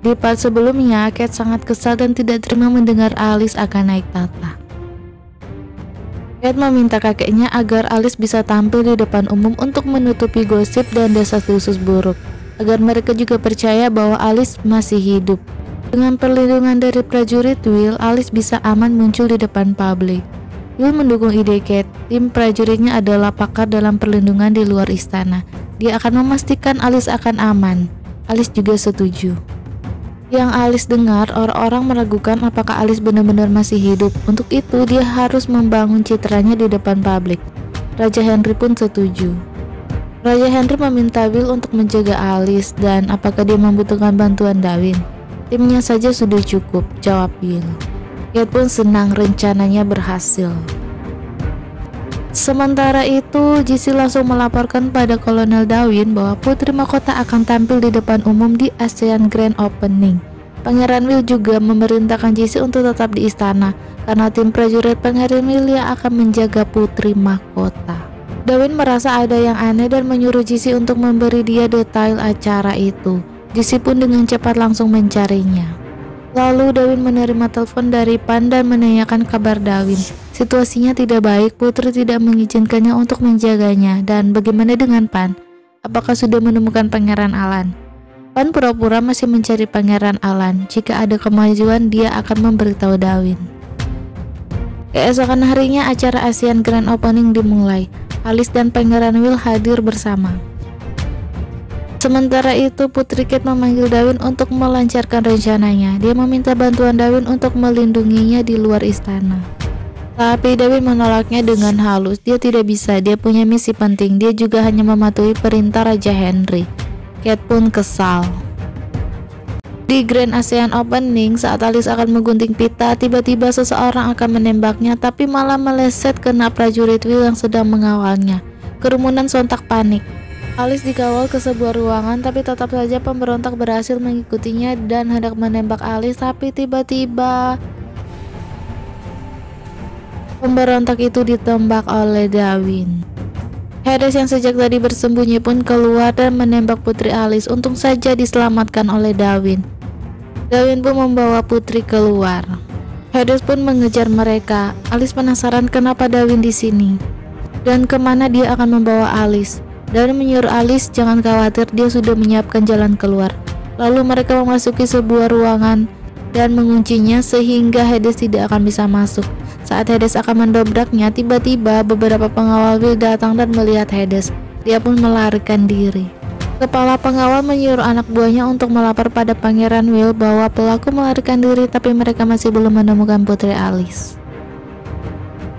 Di part sebelumnya, Kate sangat kesal dan tidak terima mendengar Alice akan naik tahta. Kate meminta kakeknya agar Alice bisa tampil di depan umum untuk menutupi gosip dan desas-desus buruk, agar mereka juga percaya bahwa Alice masih hidup. Dengan perlindungan dari prajurit Will, Alice bisa aman muncul di depan publik. Will mendukung ide Kate. Tim prajuritnya adalah pakar dalam perlindungan di luar istana. Dia akan memastikan Alice akan aman. Alice juga setuju. Yang Alice dengar, orang-orang meragukan apakah Alice benar-benar masih hidup. Untuk itu, dia harus membangun citranya di depan publik. Raja Henry pun setuju. Raja Henry meminta Will untuk menjaga Alice, dan apakah dia membutuhkan bantuan Darwin? Timnya saja sudah cukup, jawab Will. Kate pun senang rencananya berhasil. Sementara itu, Jessie langsung melaporkan pada Kolonel Darwin bahwa Putri Mahkota akan tampil di depan umum di ASEAN Grand Opening. Pangeran Will juga memerintahkan Jessie untuk tetap di istana, karena tim prajurit Pangeran Will yang akan menjaga Putri Mahkota. Darwin merasa ada yang aneh dan menyuruh Jessie untuk memberi dia detail acara itu. Jessie pun dengan cepat langsung mencarinya. Lalu Darwin menerima telepon dari Pan dan menanyakan kabar Darwin. Situasinya tidak baik, Putri tidak mengizinkannya untuk menjaganya. Dan bagaimana dengan Pan? Apakah sudah menemukan Pangeran Alan? Pan pura-pura masih mencari Pangeran Alan. Jika ada kemajuan, dia akan memberitahu Darwin. Keesokan harinya acara ASEAN Grand Opening dimulai. Alice dan Pangeran Will hadir bersama. Sementara itu, Putri Kate memanggil Darwin untuk melancarkan rencananya. Dia meminta bantuan Darwin untuk melindunginya di luar istana. Tapi Darwin menolaknya dengan halus. Dia tidak bisa, dia punya misi penting. Dia juga hanya mematuhi perintah Raja Henry. Kate pun kesal. Di Grand ASEAN Opening, saat Alice akan menggunting pita, tiba-tiba seseorang akan menembaknya, tapi malah meleset kena prajurit Will yang sedang mengawalnya. Kerumunan sontak panik. Alice dikawal ke sebuah ruangan, tapi tetap saja pemberontak berhasil mengikutinya dan hendak menembak Alice, tapi tiba-tiba pemberontak itu ditembak oleh Darwin. Hades yang sejak tadi bersembunyi pun keluar dan menembak Putri Alice. Untung saja diselamatkan oleh Darwin. Darwin pun membawa Putri keluar. Hades pun mengejar mereka. Alice penasaran kenapa Darwin di sini dan kemana dia akan membawa Alice. Darwin menyuruh Alice jangan khawatir, dia sudah menyiapkan jalan keluar. Lalu mereka memasuki sebuah ruangan dan menguncinya sehingga Hades tidak akan bisa masuk. Saat Hades akan mendobraknya, tiba-tiba beberapa pengawal Will datang dan melihat Hades. Dia pun melarikan diri. Kepala pengawal menyuruh anak buahnya untuk melapor pada Pangeran Will bahwa pelaku melarikan diri, tapi mereka masih belum menemukan Putri Alice.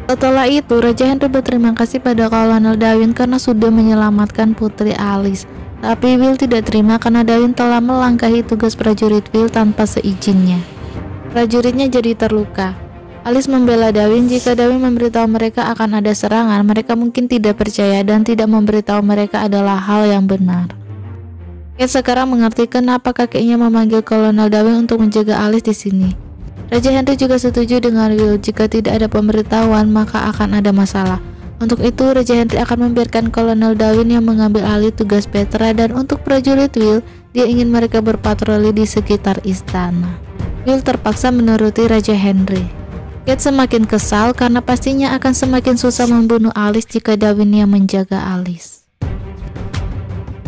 Setelah itu, Raja Henry berterima kasih pada Kolonel Darwin karena sudah menyelamatkan Putri Alice. Tapi Will tidak terima karena Darwin telah melangkahi tugas prajurit Will tanpa seizinnya. Prajuritnya jadi terluka. Alice membela Darwin. Jika Darwin memberitahu mereka akan ada serangan, mereka mungkin tidak percaya dan tidak memberitahu mereka adalah hal yang benar. Kate sekarang mengerti kenapa kakeknya memanggil Kolonel Darwin untuk menjaga Alice di sini. Raja Henry juga setuju dengan Will. Jika tidak ada pemberitahuan, maka akan ada masalah. Untuk itu, Raja Henry akan membiarkan Kolonel Darwin yang mengambil alih tugas Petra, dan untuk prajurit Will, dia ingin mereka berpatroli di sekitar istana. Will terpaksa menuruti Raja Henry. Kate semakin kesal karena pastinya akan semakin susah membunuh Alice jika Darwin yang menjaga Alice.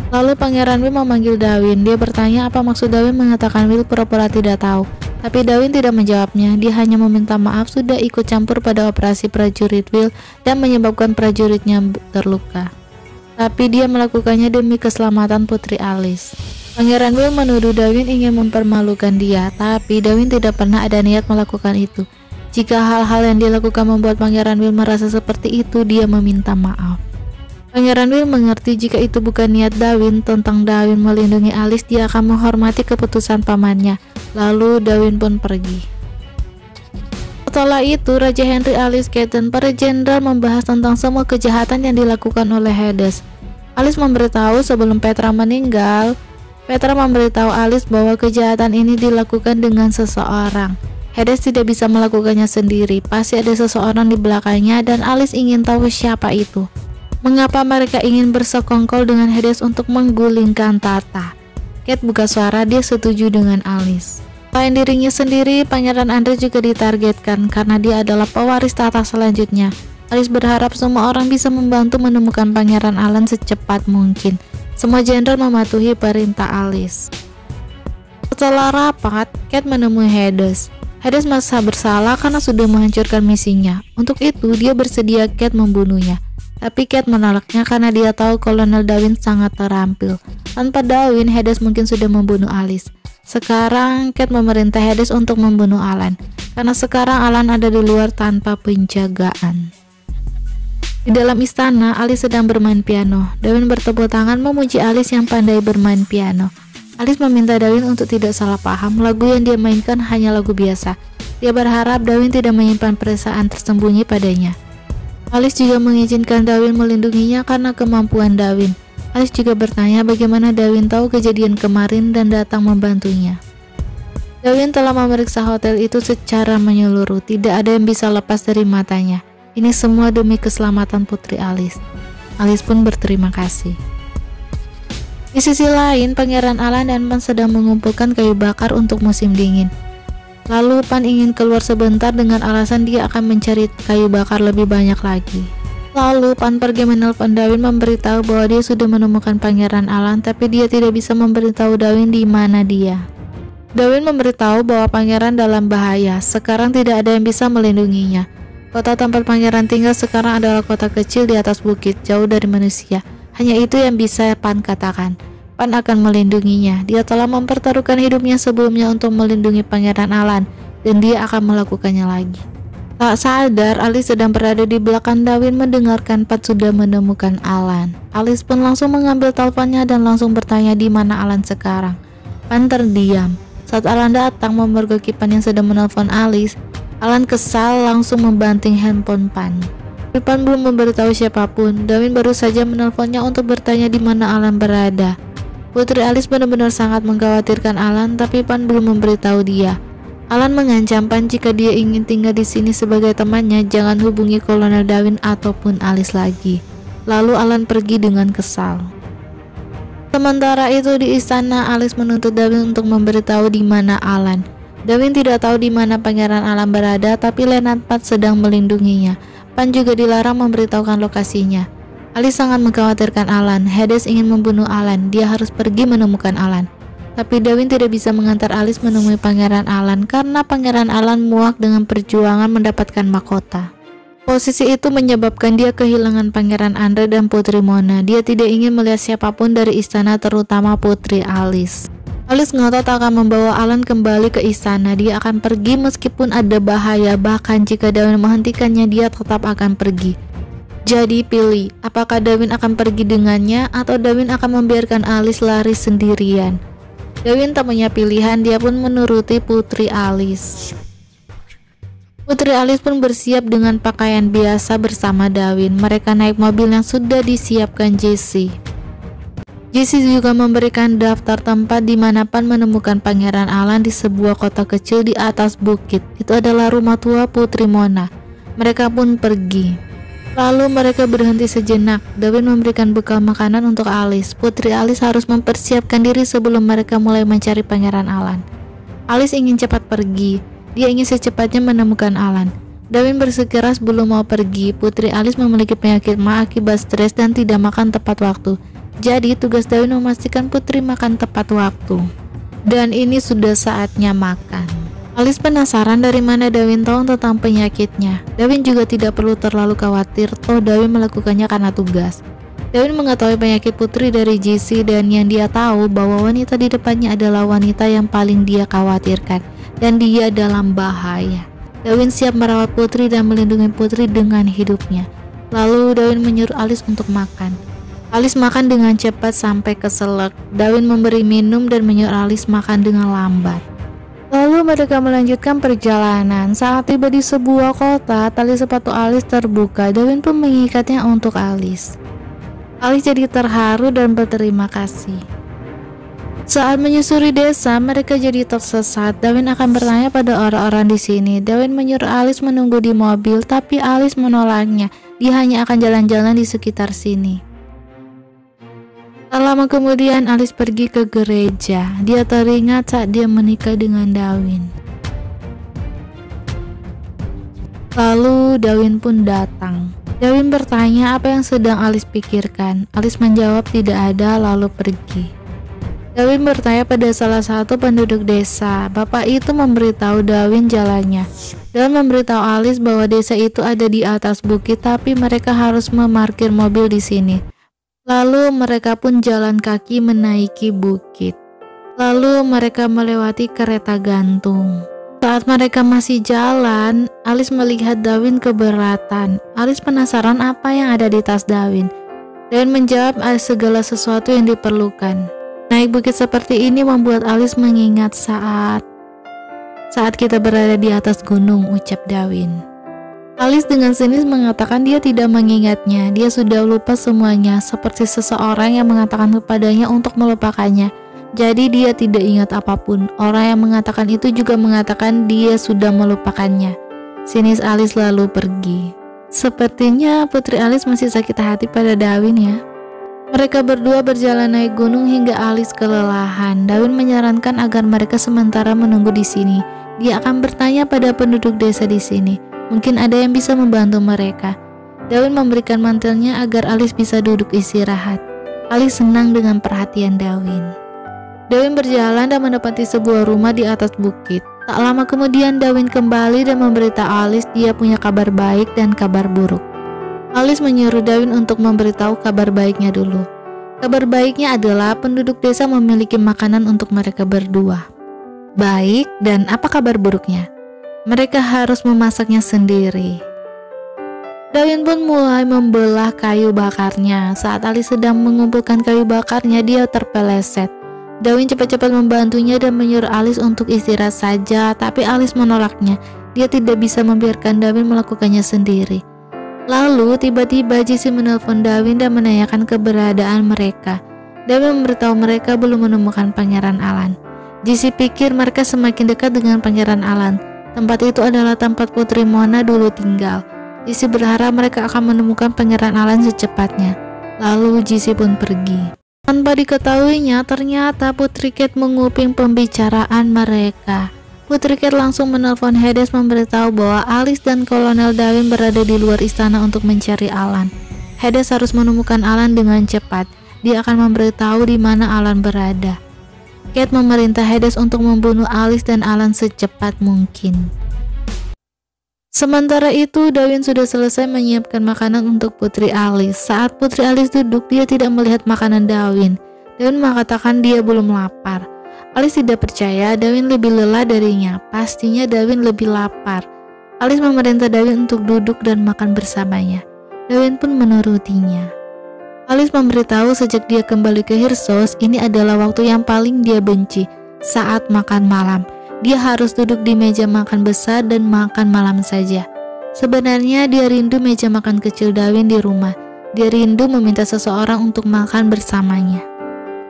Lalu Pangeran Will memanggil Darwin. Dia bertanya apa maksud Darwin mengatakan Will pura-pura tidak tahu. Tapi Darwin tidak menjawabnya. Dia hanya meminta maaf sudah ikut campur pada operasi prajurit Will dan menyebabkan prajuritnya terluka. Tapi dia melakukannya demi keselamatan Putri Alice. Pangeran Will menuduh Darwin ingin mempermalukan dia, tapi Darwin tidak pernah ada niat melakukan itu. Jika hal-hal yang dilakukan membuat Pangeran Will merasa seperti itu, dia meminta maaf. Pangeran Will mengerti jika itu bukan niat Darwin tentang Darwin melindungi Alice, dia akan menghormati keputusan pamannya. Lalu Darwin pun pergi. Setelah itu, Raja Henry, Alice, Kate, dan para jenderal membahas tentang semua kejahatan yang dilakukan oleh Hades. Alice memberitahu sebelum Petra meninggal. Petra memberitahu Alice bahwa kejahatan ini dilakukan dengan seseorang. Hades tidak bisa melakukannya sendiri, pasti ada seseorang di belakangnya dan Alice ingin tahu siapa itu. Mengapa mereka ingin bersekongkol dengan Hades untuk menggulingkan tahta? Kate buka suara, dia setuju dengan Alice. Selain dirinya sendiri, Pangeran Andre juga ditargetkan karena dia adalah pewaris tahta selanjutnya. Alice berharap semua orang bisa membantu menemukan Pangeran Alan secepat mungkin. Semua jenderal mematuhi perintah Alice. Setelah rapat, Kate menemui Hades. Hades merasa bersalah karena sudah menghancurkan misinya. Untuk itu, dia bersedia Kate membunuhnya. Tapi Kate menolaknya karena dia tahu Kolonel Darwin sangat terampil. Tanpa Darwin, Hades mungkin sudah membunuh Alice. Sekarang Kate memerintah Hades untuk membunuh Alan, karena sekarang Alan ada di luar tanpa penjagaan. Di dalam istana, Alice sedang bermain piano. Darwin bertepuk tangan memuji Alice yang pandai bermain piano. Alice meminta Darwin untuk tidak salah paham, lagu yang dia mainkan hanya lagu biasa. Dia berharap Darwin tidak menyimpan perasaan tersembunyi padanya. Alice juga mengizinkan Darwin melindunginya karena kemampuan Darwin. Alice juga bertanya bagaimana Darwin tahu kejadian kemarin dan datang membantunya. Darwin telah memeriksa hotel itu secara menyeluruh, tidak ada yang bisa lepas dari matanya. Ini semua demi keselamatan Putri Alice. Alice pun berterima kasih. Di sisi lain, Pangeran Alan dan Pan sedang mengumpulkan kayu bakar untuk musim dingin. Lalu Pan ingin keluar sebentar dengan alasan dia akan mencari kayu bakar lebih banyak lagi. Lalu Pan pergi menelpon Darwin memberitahu bahwa dia sudah menemukan Pangeran Alan, tapi dia tidak bisa memberitahu Darwin di mana dia. Darwin memberitahu bahwa Pangeran dalam bahaya. Sekarang tidak ada yang bisa melindunginya. Kota tempat Pangeran tinggal sekarang adalah kota kecil di atas bukit, jauh dari manusia. Hanya itu yang bisa Pan katakan. Pan akan melindunginya. Dia telah mempertaruhkan hidupnya sebelumnya untuk melindungi Pangeran Alan, dan dia akan melakukannya lagi. Tak sadar, Alice sedang berada di belakang Darwin mendengarkan Pan sudah menemukan Alan. Alice pun langsung mengambil teleponnya dan langsung bertanya di mana Alan sekarang. Pan terdiam. Saat Alan datang memergoki Pan yang sedang menelpon Alice, Alan kesal langsung membanting handphone Pan. Pan belum memberitahu siapapun. Darwin baru saja menelponnya untuk bertanya di mana Alan berada. Putri Alice benar-benar sangat mengkhawatirkan Alan, tapi Pan belum memberitahu dia. Alan mengancam Pan jika dia ingin tinggal di sini sebagai temannya, jangan hubungi Kolonel Darwin ataupun Alice lagi. Lalu Alan pergi dengan kesal. Sementara itu di istana, Alice menuntut Darwin untuk memberitahu di mana Alan. Darwin tidak tahu di mana Pangeran Alan berada, tapi Lieutenant Pan sedang melindunginya. Pan juga dilarang memberitahukan lokasinya. Alice sangat mengkhawatirkan Alan. Hades ingin membunuh Alan. Dia harus pergi menemukan Alan. Tapi Darwin tidak bisa mengantar Alice menemui Pangeran Alan karena Pangeran Alan muak dengan perjuangan mendapatkan mahkota. Posisi itu menyebabkan dia kehilangan Pangeran Andre dan Putri Mona. Dia tidak ingin melihat siapapun dari istana, terutama Putri Alice. Alice ngotot akan membawa Alan kembali ke istana. Dia akan pergi meskipun ada bahaya, bahkan jika Darwin menghentikannya dia tetap akan pergi. Jadi pilih, apakah Darwin akan pergi dengannya atau Darwin akan membiarkan Alice lari sendirian. Darwin tak punya pilihan, dia pun menuruti Putri Alice. Putri Alice pun bersiap dengan pakaian biasa bersama Darwin. Mereka naik mobil yang sudah disiapkan Jessie. Jessie juga memberikan daftar tempat di mana Pan menemukan Pangeran Alan di sebuah kota kecil di atas bukit. Itu adalah rumah tua Putri Mona. Mereka pun pergi. Lalu mereka berhenti sejenak. Darwin memberikan bekal makanan untuk Alice. Putri Alice harus mempersiapkan diri sebelum mereka mulai mencari Pangeran Alan. Alice ingin cepat pergi. Dia ingin secepatnya menemukan Alan. Darwin bersikeras belum mau pergi. Putri Alice memiliki penyakit ma akibat stres dan tidak makan tepat waktu. Jadi tugas Darwin memastikan Putri makan tepat waktu. Dan ini sudah saatnya makan. Alice penasaran dari mana Darwin tahu tentang penyakitnya. Darwin juga tidak perlu terlalu khawatir, toh Darwin melakukannya karena tugas. Darwin mengetahui penyakit Putri dari Jessie dan yang dia tahu bahwa wanita di depannya adalah wanita yang paling dia khawatirkan dan dia dalam bahaya. Darwin siap merawat Putri dan melindungi Putri dengan hidupnya. Lalu Darwin menyuruh Alice untuk makan. Alice makan dengan cepat sampai keselak. Darwin memberi minum dan menyuruh Alice makan dengan lambat. Lalu mereka melanjutkan perjalanan. Saat tiba di sebuah kota, tali sepatu Alice terbuka. Darwin pun mengikatnya untuk Alice. Alice jadi terharu dan berterima kasih. Saat menyusuri desa, mereka jadi tersesat. Darwin akan bertanya pada orang-orang di sini. Darwin menyuruh Alice menunggu di mobil, tapi Alice menolaknya. Dia hanya akan jalan-jalan di sekitar sini. Tak lama kemudian Alice pergi ke gereja. Dia teringat saat dia menikah dengan Darwin. Lalu Darwin pun datang. Darwin bertanya apa yang sedang Alice pikirkan. Alice menjawab tidak ada, lalu pergi. Darwin bertanya pada salah satu penduduk desa. Bapak itu memberitahu Darwin jalannya dan memberitahu Alice bahwa desa itu ada di atas bukit, tapi mereka harus memarkir mobil di sini. Lalu mereka pun jalan kaki menaiki bukit. Lalu mereka melewati kereta gantung. Saat mereka masih jalan, Alice melihat Darwin keberatan. Alice penasaran apa yang ada di tas Darwin dan menjawab segala sesuatu yang diperlukan. Naik bukit seperti ini membuat Alice mengingat saat kita berada di atas gunung, ucap Darwin. Alice dengan sinis mengatakan dia tidak mengingatnya. Dia sudah lupa semuanya, seperti seseorang yang mengatakan kepadanya untuk melupakannya. Jadi dia tidak ingat apapun. Orang yang mengatakan itu juga mengatakan dia sudah melupakannya. Sinis Alice lalu pergi. Sepertinya Putri Alice masih sakit hati pada Darwin ya. Mereka berdua berjalan naik gunung hingga Alice kelelahan. Darwin menyarankan agar mereka sementara menunggu di sini. Dia akan bertanya pada penduduk desa di sini. Mungkin ada yang bisa membantu mereka. Darwin memberikan mantelnya agar Alice bisa duduk istirahat. Alice senang dengan perhatian Darwin. Darwin berjalan dan mendapati sebuah rumah di atas bukit. Tak lama kemudian Darwin kembali dan memberitahu Alice dia punya kabar baik dan kabar buruk. Alice menyuruh Darwin untuk memberitahu kabar baiknya dulu. Kabar baiknya adalah penduduk desa memiliki makanan untuk mereka berdua. Baik, dan apa kabar buruknya? Mereka harus memasaknya sendiri. Darwin pun mulai membelah kayu bakarnya. Saat Alice sedang mengumpulkan kayu bakarnya, dia terpeleset. Darwin cepat-cepat membantunya dan menyuruh Alice untuk istirahat saja, tapi Alice menolaknya. Dia tidak bisa membiarkan Darwin melakukannya sendiri. Lalu tiba-tiba Jessie menelpon Darwin dan menanyakan keberadaan mereka. Darwin memberitahu mereka belum menemukan Pangeran Alan. Jessie pikir mereka semakin dekat dengan Pangeran Alan. Tempat itu adalah tempat Putri Mona dulu tinggal. Jessie berharap mereka akan menemukan Pangeran Alan secepatnya. Lalu Jessie pun pergi. Tanpa diketahuinya, ternyata Putri Kate menguping pembicaraan mereka. Putri Kate langsung menelpon Hades memberitahu bahwa Alice dan Kolonel Darwin berada di luar istana untuk mencari Alan. Hades harus menemukan Alan dengan cepat. Dia akan memberitahu di mana Alan berada. Kate memerintah Hades untuk membunuh Alice dan Alan secepat mungkin. Sementara itu, Darwin sudah selesai menyiapkan makanan untuk Putri Alice. Saat Putri Alice duduk, dia tidak melihat makanan Darwin. Darwin mengatakan dia belum lapar. Alice tidak percaya, Darwin lebih lelah darinya. Pastinya Darwin lebih lapar. Alice memerintah Darwin untuk duduk dan makan bersamanya. Darwin pun menurutinya. Alice memberitahu sejak dia kembali ke Hyrsos, ini adalah waktu yang paling dia benci, saat makan malam. Dia harus duduk di meja makan besar dan makan malam saja. Sebenarnya dia rindu meja makan kecil Darwin di rumah. Dia rindu meminta seseorang untuk makan bersamanya.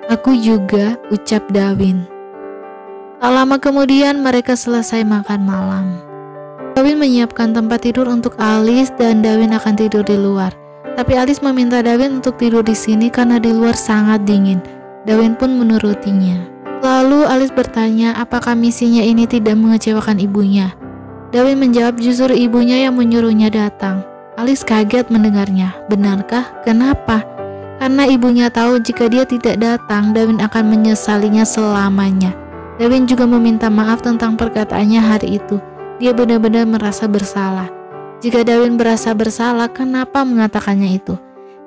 Aku juga, ucap Darwin. Tak lama kemudian mereka selesai makan malam. Darwin menyiapkan tempat tidur untuk Alice dan Darwin akan tidur di luar. Tapi Alice meminta Darwin untuk tidur di sini karena di luar sangat dingin. Darwin pun menurutinya. Lalu Alice bertanya apakah misinya ini tidak mengecewakan ibunya. Darwin menjawab justru ibunya yang menyuruhnya datang. Alice kaget mendengarnya. Benarkah? Kenapa? Karena ibunya tahu jika dia tidak datang, Darwin akan menyesalinya selamanya. Darwin juga meminta maaf tentang perkataannya hari itu. Dia benar-benar merasa bersalah. Jika Darwin merasa bersalah, kenapa mengatakannya itu?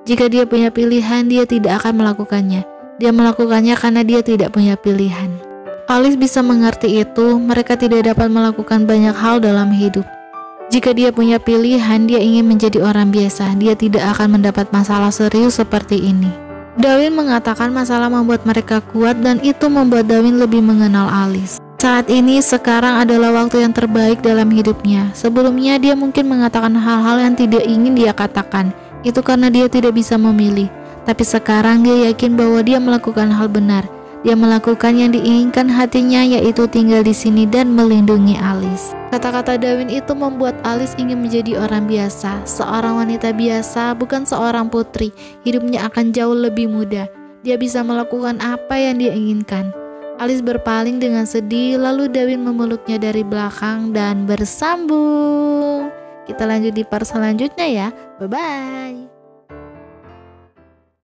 Jika dia punya pilihan, dia tidak akan melakukannya. Dia melakukannya karena dia tidak punya pilihan. Alice bisa mengerti itu. Mereka tidak dapat melakukan banyak hal dalam hidup. Jika dia punya pilihan, dia ingin menjadi orang biasa. Dia tidak akan mendapat masalah serius seperti ini. Darwin mengatakan masalah membuat mereka kuat dan itu membuat Darwin lebih mengenal Alice. Saat ini sekarang adalah waktu yang terbaik dalam hidupnya. Sebelumnya dia mungkin mengatakan hal-hal yang tidak ingin dia katakan. Itu karena dia tidak bisa memilih. Tapi sekarang dia yakin bahwa dia melakukan hal benar. Dia melakukan yang diinginkan hatinya, yaitu tinggal di sini dan melindungi Alice. Kata-kata Darwin itu membuat Alice ingin menjadi orang biasa, seorang wanita biasa, bukan seorang putri. Hidupnya akan jauh lebih mudah. dia bisa melakukan apa yang dia inginkan. Alice berpaling dengan sedih, lalu Darwin memeluknya dari belakang dan bersambung. Kita lanjut di part selanjutnya ya. Bye-bye.